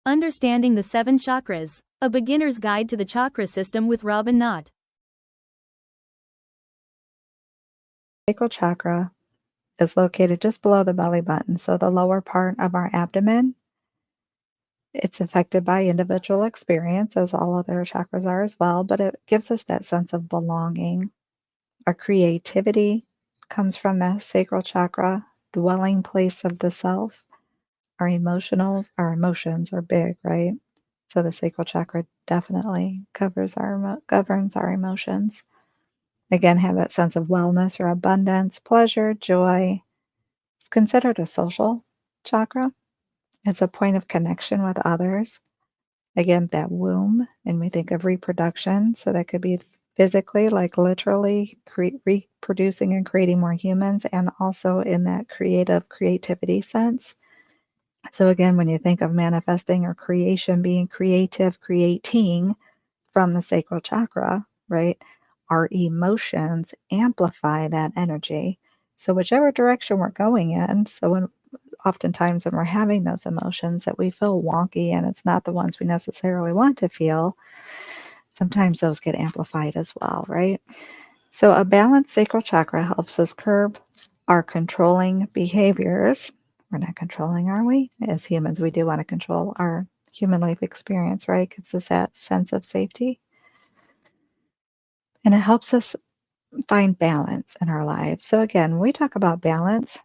Understanding the 7 Chakras, a beginner's guide to the chakra system with Robin Knott. Sacral chakra is located just below the belly button, so the lower part of our abdomen. It's affected by individual experience, as all other chakras are as well, but it gives us that sense of belonging. Our creativity comes from the sacral chakra, dwelling place of the self. Our emotions are big, right? So the sacral chakra definitely governs our emotions. Again, have that sense of wellness or abundance, pleasure, joy. It's considered a social chakra. It's a point of connection with others. Again, that womb, and we think of reproduction, so that could be physically, like literally reproducing and creating more humans, and also in that creativity sense. So again, when you think of manifesting or creation, being creative, creating from the sacral chakra, right? Our emotions amplify that energy. So whichever direction we're going in, oftentimes when we're having those emotions that we feel wonky and it's not the ones we necessarily want to feel, sometimes those get amplified as well, right? So a balanced sacral chakra helps us curb our controlling behaviors. We're not controlling, are we? As humans, we do want to control our human life experience, right? Gives us that sense of safety. And it helps us find balance in our lives. So again, when we talk about balance,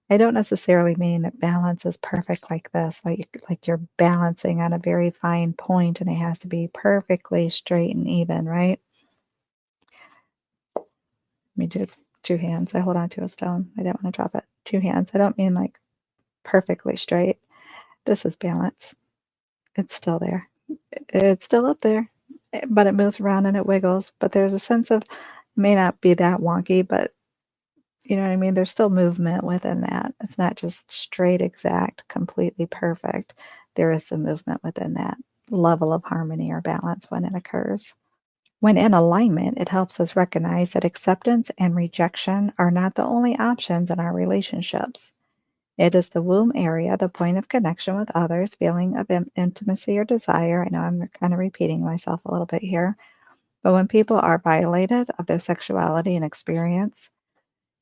I don't necessarily mean that balance is perfect like this, like you're balancing on a very fine point and it has to be perfectly straight and even, right? Let me do 2 hands. I hold on to a stone. I don't want to drop it. 2 hands. I don't mean like perfectly straight. This is balance. It's still there. It's still up there, but it moves around and it wiggles. But there's a sense of, it may not be that wonky, but you know what I mean? There's still movement within that. It's not just straight, exact, completely perfect. There is some movement within that level of harmony or balance when it occurs. When in alignment, it helps us recognize that acceptance and rejection are not the only options in our relationships. It is the womb area, the point of connection with others, feeling of intimacy or desire. I know I'm kind of repeating myself a little bit here, but when people are violated of their sexuality and experience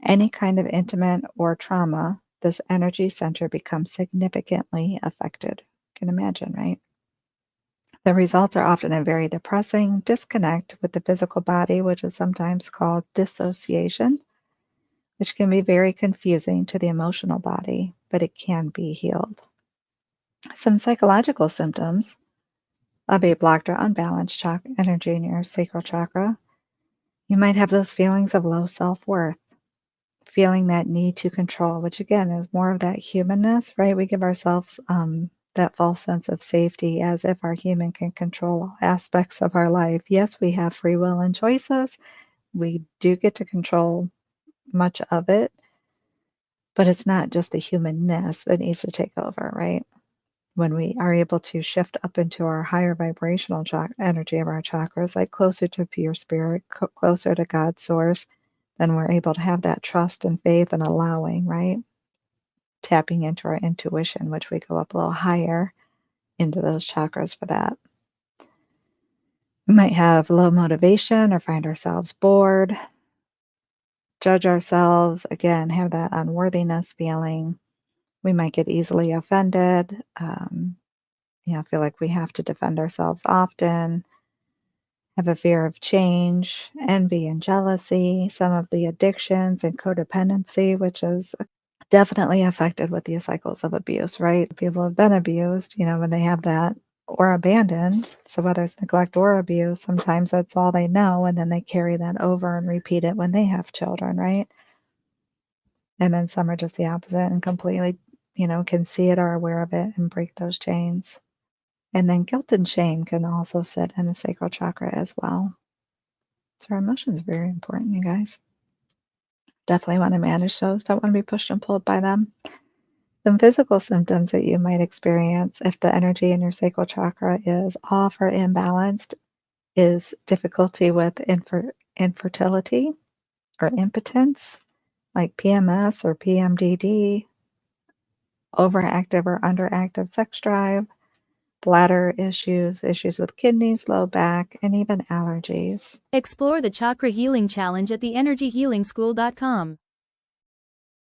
any kind of intimate or trauma, this energy center becomes significantly affected. You can imagine, right? The results are often a very depressing disconnect with the physical body, which is sometimes called dissociation, which can be very confusing to the emotional body, but it can be healed. Some psychological symptoms of a blocked or unbalanced energy in your sacral chakra. You might have those feelings of low self-worth, feeling that need to control, which again is more of that humanness, right? We give ourselves that false sense of safety as if our human can control all aspects of our life. Yes, we have free will and choices. We do get to control much of it, but it's not just the humanness that needs to take over, right? When we are able to shift up into our higher vibrational energy of our chakras, like closer to pure spirit, closer to God's source, then we're able to have that trust and faith and allowing, right? Tapping into our intuition, which we go up a little higher into those chakras for that. We might have low motivation or find ourselves bored, judge ourselves, again, have that unworthiness feeling. We might get easily offended, feel like we have to defend ourselves often, have a fear of change, envy and jealousy, some of the addictions and codependency, which is definitely affected with the cycles of abuse, right? People have been abused, when they have that, or abandoned. So whether it's neglect or abuse, sometimes that's all they know, and then they carry that over and repeat it when they have children, right? And then some are just the opposite and completely, can see it or are aware of it and break those chains. And then guilt and shame can also sit in the sacral chakra as well. So our emotions are very important, you guys. Definitely want to manage those. Don't want to be pushed and pulled by them. Some physical symptoms that you might experience if the energy in your sacral chakra is off or imbalanced is difficulty with infertility or impotence, like PMS or PMDD, overactive or underactive sex drive, bladder issues, issues with kidneys, low back, and even allergies. Explore the Chakra Healing Challenge at theenergyhealingschool.com.